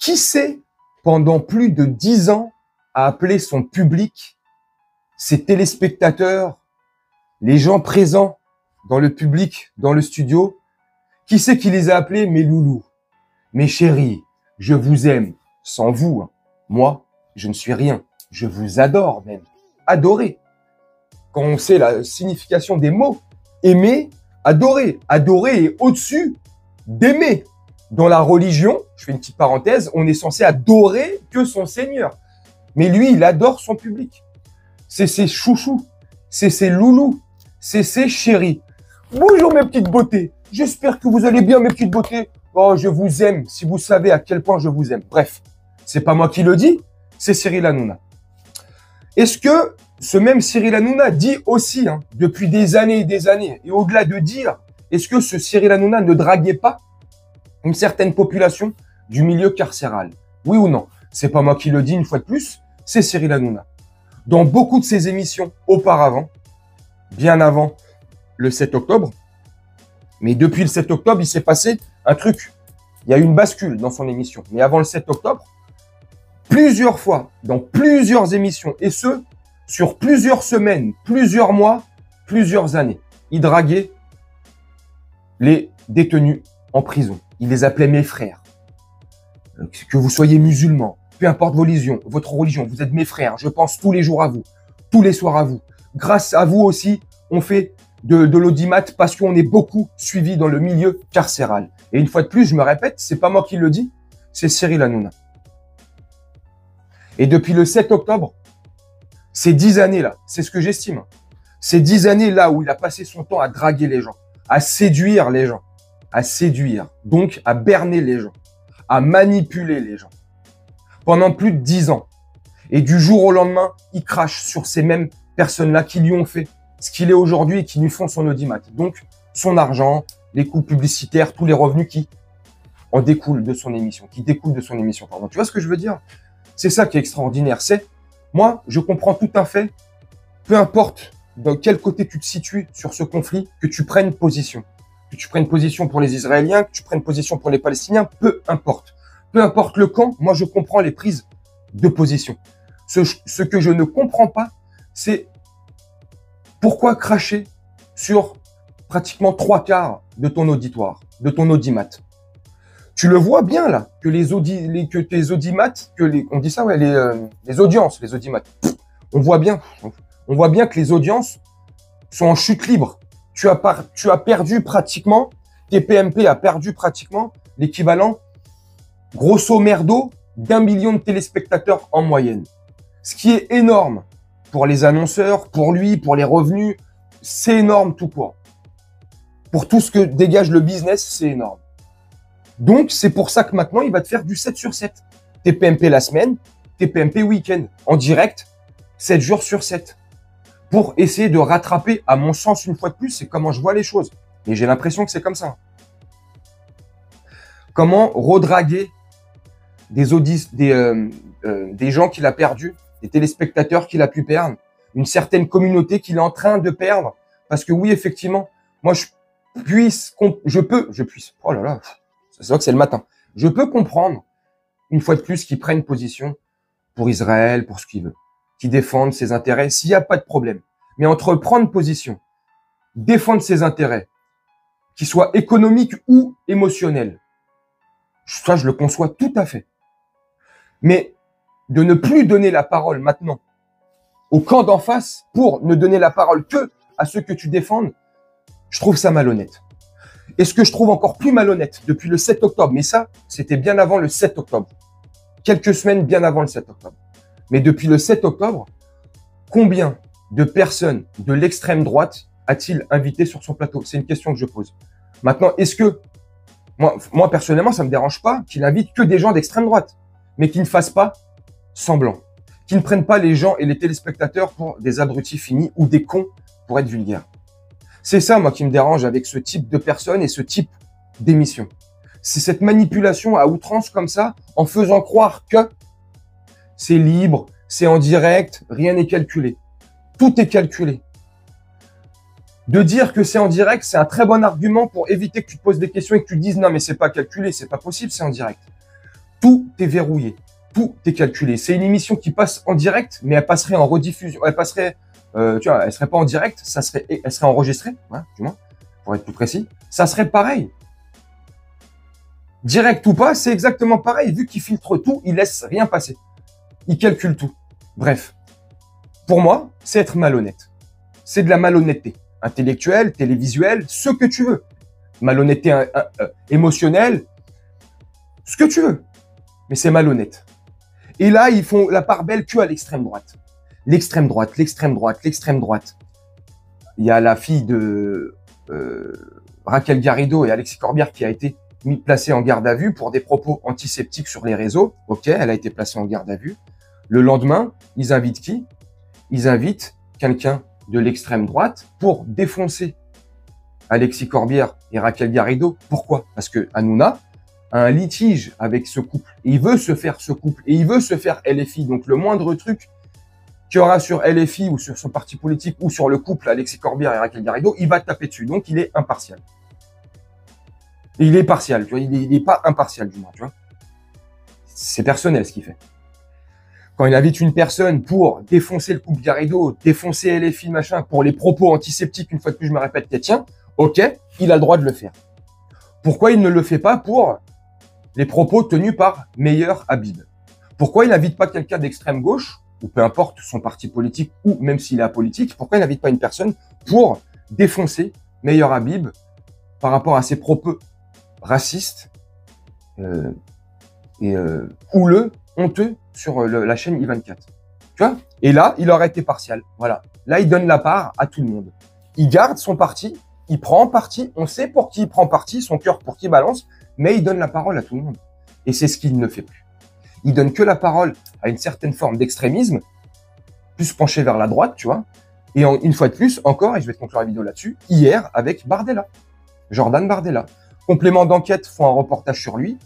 Qui sait, pendant plus de 10 ans, a appelé son public, ses téléspectateurs, les gens présents dans le public, dans le studio, qui c'est qui les a appelés mes loulous, mes chéris, je vous aime, sans vous, hein. Moi, je ne suis rien, je vous adore même, adorer. Quand on sait la signification des mots, aimer, adorer, adorer est au-dessus d'aimer. Dans la religion, je fais une petite parenthèse, on est censé adorer que son Seigneur. Mais lui, il adore son public. C'est ses chouchous, c'est ses loulous, c'est ses chéris. Bonjour mes petites beautés, j'espère que vous allez bien mes petites beautés. Oh, je vous aime, si vous savez à quel point je vous aime. Bref, c'est pas moi qui le dis, c'est Cyril Hanouna. Est-ce que ce même Cyril Hanouna dit aussi, depuis des années, et au-delà de dire, est-ce que ce Cyril Hanouna ne draguait pas une certaine population du milieu carcéral? Oui ou non? C'est pas moi qui le dis une fois de plus, c'est Cyril Hanouna. Dans beaucoup de ses émissions auparavant, bien avant le 7 octobre, mais depuis le 7 octobre, il s'est passé un truc. Il y a eu une bascule dans son émission. Mais avant le 7 octobre, plusieurs fois, dans plusieurs émissions, et ce, sur plusieurs semaines, plusieurs mois, plusieurs années, il draguait les détenus en prison. Il les appelait mes frères. Que vous soyez musulmans, peu importe votre religion, vous êtes mes frères. Je pense tous les jours à vous, tous les soirs à vous. Grâce à vous aussi, on fait de l'audimat parce qu'on est beaucoup suivi dans le milieu carcéral. Et une fois de plus, je me répète, c'est pas moi qui le dis, c'est Cyril Hanouna. Et depuis le 7 octobre, ces 10 années-là, c'est ce que j'estime, ces 10 années-là où il a passé son temps à draguer les gens, à séduire les gens, donc à berner les gens, à manipuler les gens, pendant plus de 10 ans. Et du jour au lendemain, il crache sur ces mêmes personnes-là qui lui ont fait ce qu'il est aujourd'hui et qui lui font son audimat. Donc, son argent, les coûts publicitaires, tous les revenus qui en découlent de son émission, pardon. Tu vois ce que je veux dire? C'est ça qui est extraordinaire. C'est, moi, je comprends tout à fait, peu importe dans quel côté tu te situes sur ce conflit, que tu prennes position. Que tu prennes position pour les Israéliens, que tu prennes position pour les Palestiniens, peu importe. Peu importe le camp, moi, je comprends les prises de position. Ce que je ne comprends pas, c'est pourquoi cracher sur pratiquement 3/4 de ton auditoire, de ton audimat. Tu le vois bien là, que les audimats, on dit ça, ouais, les audiences, les audimats. On voit bien que les audiences sont en chute libre. Tu as perdu pratiquement, TPMP a perdu pratiquement l'équivalent, grosso merdo, d'1 million de téléspectateurs en moyenne. Ce qui est énorme pour les annonceurs, pour lui, pour les revenus, c'est énorme tout court. Pour tout ce que dégage le business, c'est énorme. Donc, c'est pour ça que maintenant, il va te faire du 7 sur 7. TPMP la semaine, TPMP week-end, en direct, 7 jours sur 7. Pour essayer de rattraper, à mon sens, une fois de plus, c'est comment je vois les choses. Et j'ai l'impression que c'est comme ça. Comment redraguer des gens qu'il a perdus, des téléspectateurs qu'il a pu perdre, une certaine communauté qu'il est en train de perdre. Parce que oui, effectivement, moi, je peux, oh là là, c'est vrai que c'est le matin. Je peux comprendre, une fois de plus, qu'ils prennent position pour Israël, pour ce qu'ils veulent, qu'ils défendent ses intérêts, s'il n'y a pas de problème. Mais entre prendre position, défendre ses intérêts, qu'ils soient économiques ou émotionnels, ça, je le conçois tout à fait. Mais de ne plus donner la parole maintenant au camp d'en face pour ne donner la parole que à ceux que tu défendes, je trouve ça malhonnête. Et ce que je trouve encore plus malhonnête depuis le 7 octobre, mais ça, c'était bien avant le 7 octobre. Quelques semaines bien avant le 7 octobre. Mais depuis le 7 octobre, combien de personnes de l'extrême droite a-t-il invité sur son plateau? C'est une question que je pose. Maintenant, est-ce que, moi personnellement, ça me dérange pas qu'il invite que des gens d'extrême droite, mais qu'il ne fasse pas semblant, qu'ils ne prennent pas les gens et les téléspectateurs pour des abrutis finis ou des cons pour être vulgaires. C'est ça, moi, qui me dérange avec ce type de personnes et ce type d'émission. C'est cette manipulation à outrance comme ça, en faisant croire que c'est libre, c'est en direct, rien n'est calculé. Tout est calculé. De dire que c'est en direct, c'est un très bon argument pour éviter que tu te poses des questions et que tu te dises non mais c'est pas calculé, c'est pas possible, c'est en direct. Tout est verrouillé. Tout est calculé. C'est une émission qui passe en direct, mais elle passerait en rediffusion. Elle passerait, tu vois, elle serait pas en direct, elle serait enregistrée, hein, du moins, pour être plus précis. Ça serait pareil. Direct ou pas, c'est exactement pareil. Vu qu'il filtre tout, il laisse rien passer. Il calcule tout. Bref. Pour moi, c'est être malhonnête. C'est de la malhonnêteté. Intellectuelle, télévisuelle, ce que tu veux. Malhonnêteté émotionnelle, ce que tu veux. Mais c'est malhonnête. Et là, ils font la part belle que à l'extrême droite. L'extrême droite, l'extrême droite, l'extrême droite. Il y a la fille de Raquel Garrido et Alexis Corbière qui a été placée en garde à vue pour des propos antiseptiques sur les réseaux. Ok, elle a été placée en garde à vue. Le lendemain, ils invitent qui? Ils invitent quelqu'un de l'extrême droite pour défoncer Alexis Corbière et Raquel Garrido. Pourquoi? Parce que Hanouna a un litige avec ce couple. Et il veut se faire ce couple. Et il veut se faire LFI. Donc le moindre truc qu'il y aura sur LFI ou sur son parti politique ou sur le couple Alexis Corbière et Raquel Garrido, il va taper dessus. Donc il est impartial. Et il est partial, tu vois. Il est pas impartial du moins, tu vois. C'est personnel ce qu'il fait. Quand il invite une personne pour défoncer le couple Garrido, défoncer LFI, machin, pour les propos antiseptiques, une fois de plus je me répète, tiens, ok, il a le droit de le faire. Pourquoi il ne le fait pas pour les propos tenus par Meyer Habib? Pourquoi il n'invite pas quelqu'un d'extrême gauche, ou peu importe son parti politique, ou même s'il est apolitique, pourquoi il n'invite pas une personne pour défoncer Meyer Habib par rapport à ses propos racistes houleux, honteux sur la chaîne I24. Tu vois? Et là, il aurait été partial. Voilà. Là, il donne la part à tout le monde. Il garde son parti, il prend parti, on sait pour qui il prend parti, son cœur pour qui il balance, mais il donne la parole à tout le monde. Et c'est ce qu'il ne fait plus. Il donne que la parole à une certaine forme d'extrémisme, plus penché vers la droite, tu vois. Et une fois de plus, encore, et je vais te conclure la vidéo là-dessus, hier, avec Bardella. Jordan Bardella. Complément d'enquête, font un reportage sur lui.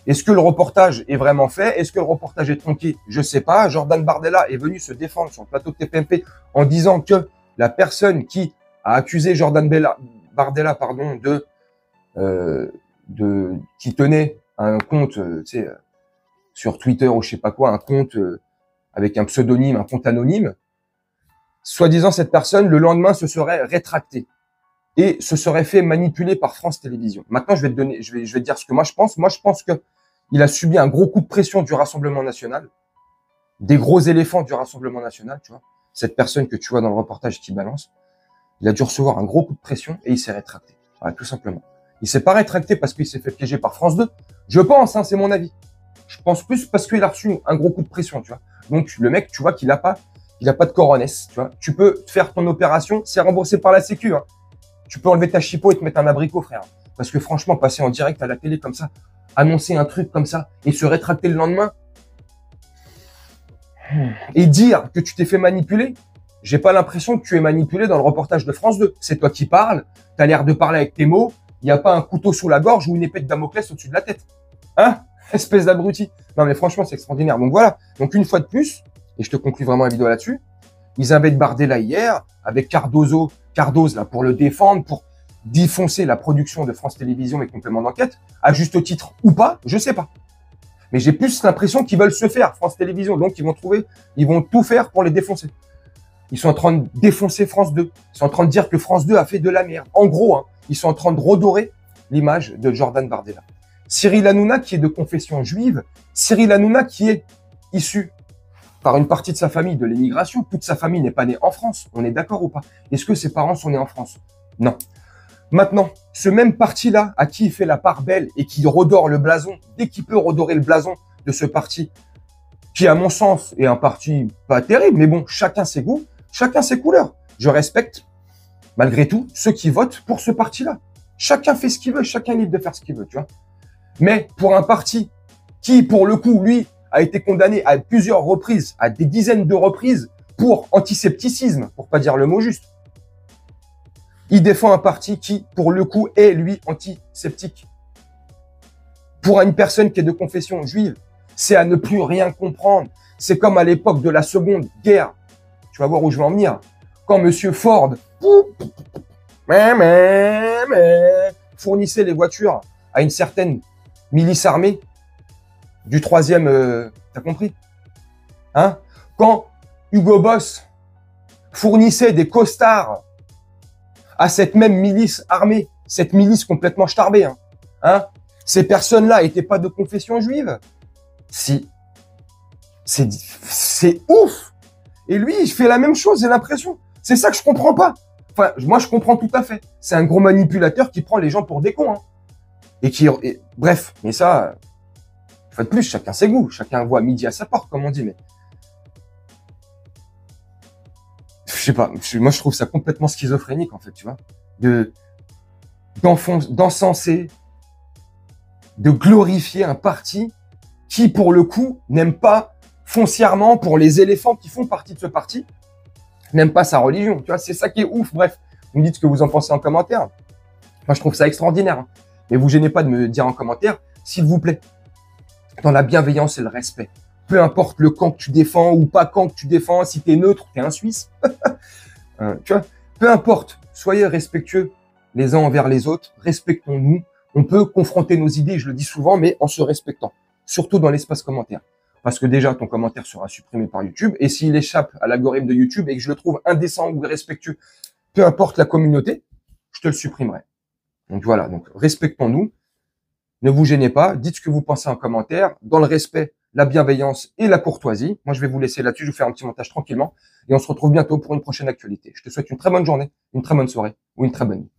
Est-ce que le reportage est vraiment fait? Est-ce que le reportage est tronqué? Je sais pas. Jordan Bardella est venu se défendre sur le plateau de TPMP en disant que la personne qui a accusé Jordan Bardella, pardon, qui tenait un compte, tu sais, sur Twitter ou je sais pas quoi, un compte avec un pseudonyme, un compte anonyme, soi-disant cette personne, le lendemain, se serait rétractée et se serait fait manipuler par France Télévisions. Maintenant, je vais te dire ce que moi je pense. Moi, je pense que il a subi un gros coup de pression du Rassemblement national, des gros éléphants du Rassemblement national, tu vois. Cette personne que tu vois dans le reportage qui balance, il a dû recevoir un gros coup de pression et il s'est rétracté. Voilà, tout simplement. Il s'est pas rétracté parce qu'il s'est fait piéger par France 2. Je pense, hein, c'est mon avis. Je pense plus parce qu'il a reçu un gros coup de pression, tu vois. Donc, le mec, tu vois qu'il a pas de coronesse, tu vois. Tu peux faire ton opération, c'est remboursé par la Sécu, hein. Tu peux enlever ta chipot et te mettre un abricot, frère. Parce que franchement, passer en direct à la télé comme ça, annoncer un truc comme ça et se rétracter le lendemain et dire que tu t'es fait manipuler, j'ai pas l'impression que tu es manipulé dans le reportage de France 2. C'est toi qui parles, tu as l'air de parler avec tes mots, il n'y a pas un couteau sous la gorge ou une épée de Damoclès au-dessus de la tête. Hein? Espèce d'abruti. Non mais franchement, c'est extraordinaire. Donc voilà. Donc une fois de plus, et je te conclue vraiment la vidéo là-dessus, ils invitent Bardella hier avec Cardozo là, pour le défendre, pour défoncer la production de France Télévisions et compléments d'enquête, à juste titre ou pas, je sais pas. Mais j'ai plus l'impression qu'ils veulent se faire, France Télévisions, donc ils vont tout faire pour les défoncer. Ils sont en train de défoncer France 2. Ils sont en train de dire que France 2 a fait de la merde. En gros, hein, ils sont en train de redorer l'image de Jordan Bardella. Cyril Hanouna, qui est de confession juive, Cyril Hanouna, qui est issu par une partie de sa famille de l'émigration. Toute sa famille n'est pas née en France. On est d'accord ou pas? Est-ce que ses parents sont nés en France? Non. Maintenant, ce même parti-là, à qui il fait la part belle et qui redore le blason, dès qu'il peut redorer le blason de ce parti, qui, à mon sens, est un parti pas terrible, mais bon, chacun ses goûts, chacun ses couleurs. Je respecte, malgré tout, ceux qui votent pour ce parti-là. Chacun fait ce qu'il veut, chacun est libre de faire ce qu'il veut, tu vois. Mais pour un parti qui, pour le coup, lui, a été condamné à plusieurs reprises, à des dizaines de reprises, pour antisepticisme, pour pas dire le mot juste. Il défend un parti qui, pour le coup, est, lui, antiseptique. Pour une personne qui est de confession juive, c'est à ne plus rien comprendre. C'est comme à l'époque de la Seconde Guerre. Tu vas voir où je veux en venir. Quand Monsieur Ford fournissait les voitures à une certaine milice armée du troisième, t'as compris? Hein? Quand Hugo Boss fournissait des costards à cette même milice armée, cette milice complètement starbée, hein, ces personnes-là étaient pas de confession juive. Si. C'est ouf. Et lui, il fait la même chose, j'ai l'impression. C'est ça que je comprends pas. Enfin, moi, je comprends tout à fait. C'est un gros manipulateur qui prend les gens pour des cons, hein. Bref, mais ça, une fois de plus, chacun ses goûts. Chacun voit midi à sa porte, comme on dit, mais je sais pas. Moi, je trouve ça complètement schizophrénique, en fait, tu vois. D'encenser, de glorifier un parti qui, pour le coup, n'aime pas foncièrement, pour les éléphants qui font partie de ce parti, n'aime pas sa religion. Tu vois, c'est ça qui est ouf. Bref, vous me dites ce que vous en pensez en commentaire. Moi, je trouve ça extraordinaire. Mais vous gênez pas de me dire en commentaire, s'il vous plaît, dans la bienveillance et le respect. Peu importe le camp que tu défends ou pas camp que tu défends, si t'es neutre, t'es un Suisse. Tu vois, peu importe, soyez respectueux les uns envers les autres, respectons-nous. On peut confronter nos idées, je le dis souvent, mais en se respectant. Surtout dans l'espace commentaire. Parce que déjà, ton commentaire sera supprimé par YouTube. Et s'il échappe à l'algorithme de YouTube et que je le trouve indécent ou irrespectueux, peu importe la communauté, je te le supprimerai. Donc voilà, donc respectons-nous. Ne vous gênez pas, dites ce que vous pensez en commentaire, dans le respect, la bienveillance et la courtoisie. Moi, je vais vous laisser là-dessus, je vais faire un petit montage tranquillement. Et on se retrouve bientôt pour une prochaine actualité. Je te souhaite une très bonne journée, une très bonne soirée ou une très bonne nuit.